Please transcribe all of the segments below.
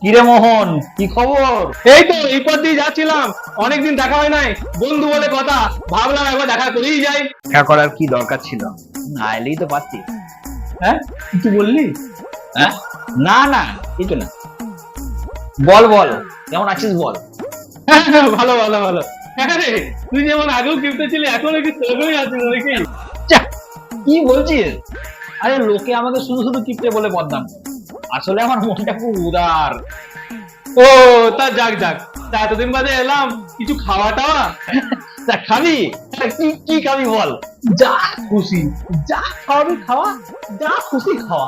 কিরে মোহন, কি খবর? এই তো এই পথ দিয়ে যাচ্ছিলাম, অনেকদিন দেখা হয় নাই, বন্ধু বলে কথা, ভাবলাম একবার দেখা করেই যাই। দেখা করার কি দরকার ছিল? না এলেই তো পারতিস। হ্যাঁ, কিছু বললি? হ্যাঁ, না না, কিছু না। বল বল, কেমন আছিস বল। ভালো ভালো ভালো। হ্যাঁ রে, তুই যেমন আগেও কিনতে ছিলি এখন কি সেরকমই আছিস নাকি? যা, কি বলছিস? আরে লোকে আমাকে শুধু শুধু কিপটে বলে বদনাম করে। আসলে আমার মনটা খুব উদার। ও, তা যাক যাক, তা এতদিন বাদে এলাম, কিছু খাওয়া টাওয়া? তা খাবি? কি কি খাবি বল। যা খুশি, যা খাওয়াবি খাওয়া, যা খুশি খাওয়া।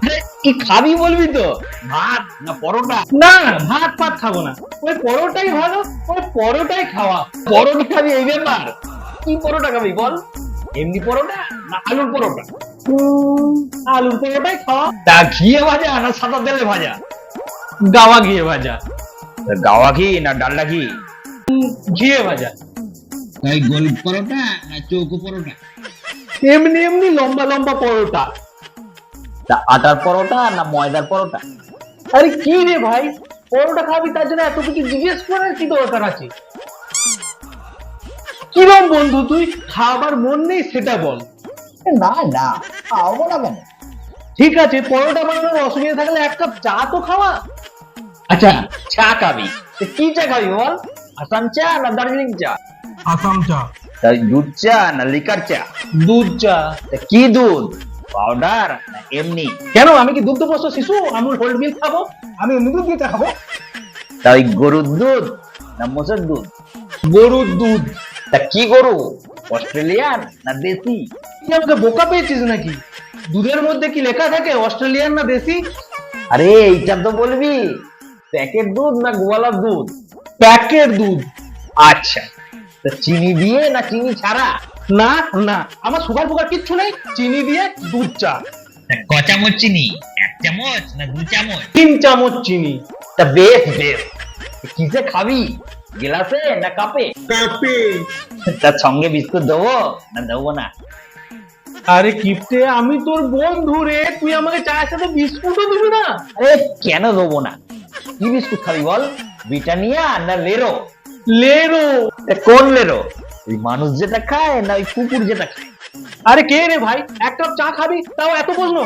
আরে, কি খাবি বলবি তো? ভাত না পরোটা? না, ভাত পাত খাবো না, ওই পরোটাই ভালো, ওই পরোটাই খাওয়া। পরোটা খাবি এই ব্যাপার? কি পরোটা খাবি বল? এমনি পরোটা না আলুর পরোটা? আলুর পরোটাই খাওয়া। তা ঘিয়ে ভাজা না সাদা তেলে ভাজা? গাওয়া ঘিয়ে ভাজা। তা গাওয়া ঘি না ডালডা ঘি? ঘিয়ে ভাজা। তাই গোল পরোটা না চৌকো পরোটা? এমনি এমনি লম্বা লম্বা পরোটা। তা আটার পরোটা না ময়দার পরোটা? আরে কি রে ভাই, পরোটা খাবি তার জন্য এত কিছু জিজ্ঞেস করার কি দরকার আছে? কিরম বন্ধু তুই, খাবার মন নেই সেটা বল। না না, খাবো না কেন? ঠিক আছে, পরোটা বানানোর অসুবিধা থাকলে এক কাপ চা তো খাওয়া। আচ্ছা, চা খাবি? তা কি চা খাবি বল? আসাম চা না দার্জিলিং চা? আসাম চা। তাই দুধ চা না লিকার চা? দুধ চা। তা কি দুধ, পাউডার না এমনি? কেন, আমি কি দুগ্ধগ্রস্ত শিশু, আমুল হোল্ড মিল্ক খাবো? আমি এমনি দুধ দিয়ে চা খাবো। তাই গরুর দুধ না মোষের দুধ? গরুর দুধ। তা কি গরু, অস্ট্রেলিয়ান না দেশি? তুই আমাকে বোকা পেয়েছিস নাকি? দুধের মধ্যে কি লেখা থাকে অস্ট্রেলিয়ান না দেশি? আরে এইটা তো বলবি, প্যাকেট দুধ না গোয়ালার দুধ? প্যাকেট দুধ। আচ্ছা, তা চিনি দিয়ে না চিনি ছাড়া? না না, আমার সুগার ফুগার কিচ্ছু নেই, চিনি দিয়ে দুধ চা। ক চামচ চিনি, এক চামচ না দু চামচ? 3 চামচ চিনি। তা বেশ বেশ, কিসে খাবি, গ্লাসে না কাপে? কাপে। তার সঙ্গে বিস্কুট দেবো না দেবো না? আরে কিপটে, আমি তোর বন্ধু রে, তুই আমাকে চায়ের সাথে বিস্কুটও দিবি না? আরে কেন দেবো না? কি বিস্কুট খাবি বল, ব্রিটানিয়া না লেরো? লেরো। তা কোন লেরো, ওই মানুষ যেটা খায় না ওই কুকুর যেটা খায়? আরে কে রে ভাই, এক কাপ চা খাবি তাও এত প্রশ্ন?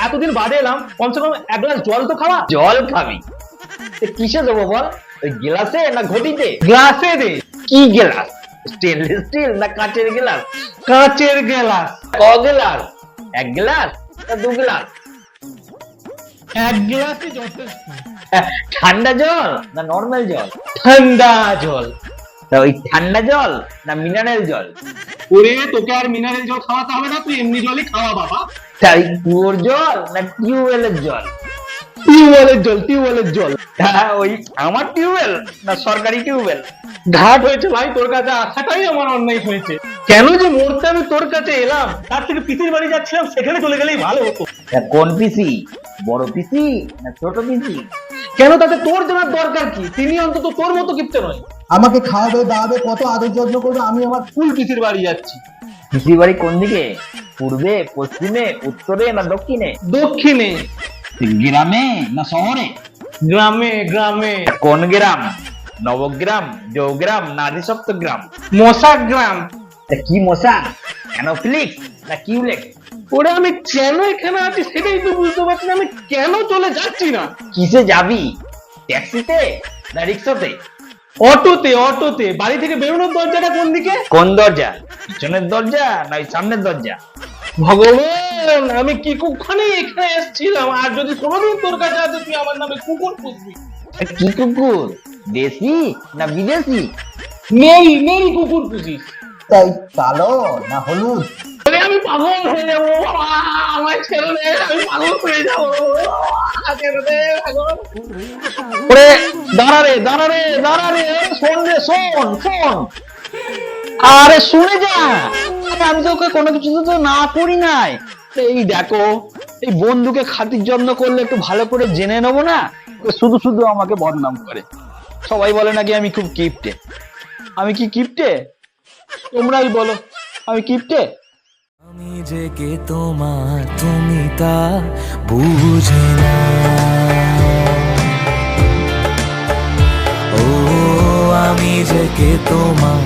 এতদিন বাদে এলাম, কমসে কম এক গ্লাস জল তো খাওয়া। জল খাবি? তা কিসে দেবো বল, ওই গ্লাসে না ঘটিতে? গ্লাসে দে। কি গ্লাস, স্টেনলেস স্টিল না কাঁচের গ্লাস? কাঁচের গ্লাস। ক গ্লাস, এক গ্লাস না দু গ্লাস? এক গ্লাসই যথেষ্ট। ঠান্ডা জল না নর্মাল জল? ঠান্ডা জল। তা ওই ঠান্ডা জল না মিনারেল জল? ওরে, তোকে আর মিনারেল জল খাওয়াতে হবে না, তুই এমনি জলই খাওয়া বাবা। তাই কুয়োর জল না টিউবওয়েলের জল? টিউবওয়েলের জল, টিউবওয়েলের জল। হ্যাঁ, ওই আমার টিউবওয়েল না সরকারি টিউবওয়েল? ঘাট হয়েছে ভাই, তোর কাছে আসাটাই আমার অন্যায় হয়েছে। কেন যে মরতে আমি তোর কাছে এলাম, তার থেকে পিসির বাড়ি যাচ্ছিলাম, সেখানে চলে গেলেই ভালো হতো। তা কোন পিসি, বড় পিসি না ছোট পিসি? কেন, তাতে তোর জানার দরকার কি? তিনি অন্তত তোর মতো কিপটে নয়। আমাকে খাওয়াবে দাওয়াবে, কত আদর যত্ন করবে, আমি আমার ফুল পিসির বাড়ি যাচ্ছি। পিসির বাড়ি কোন দিকে, পূর্বে পশ্চিমে উত্তরে না দক্ষিণে? দক্ষিণে। গ্রামে না শহরে? গ্রামে গ্রামে। কোন গ্রাম, নবগ্রাম, জৌগ্রাম না আদিসপ্তগ্রাম? মশা গ্রাম। তা কি মশা, অ্যানোফিলিক্স না কিউলেক্স? ওরে, আমি কেন এখানে আছি সেটাই তো বুঝতে পারছি না, আমি কেন চলে যাচ্ছি না। কিসে যাবি, ট্যাক্সিতে না রিক্সাতে? অটোতে অটোতে। বাড়ি থেকে বেরোনোর দরজাটা কোন দিকে? কোন দরজা, পিছনের দরজা না ওই সামনের দরজা? ভগবান, আমি কি কুক্ষণে এখানে এসেছিলাম, আর যদি কোনোদিন তোর কাছে আছে তুই আমার নামে কুকুর পুষবি। কি কুকুর, দেশি না বিদেশি? মেরি মেরি কুকুর পুষিস। তাই কালো না হলুদ? আরে, আমি পাগল হয়ে যাবো বাবা, আমার ছেড়ে দে, আমি পাগল হয়ে যাবো বাবা, ছেড়ে দে, পাগল। ওরে, দাঁড়া রে দাঁড়া রে দাঁড়া রে, শোন রে, শোন শোন। আরে শুনে যা, আরে আমি তো ওকে কোনো কিছু তো না করি নাই। এই দেখো, এই বন্ধুকে খাতির যত্ন করলে একটু ভালো করে জেনে নেবো না, শুধু শুধু আমাকে বদনাম করে। সবাই বলে নাকি আমি খুব কিপটে। আমি কি কিপটে? তোমরাই বলো, আমি কিপটে? আমি যে কে তোমার তুমি তা বুঝে না। ও আমি যে কে তোমার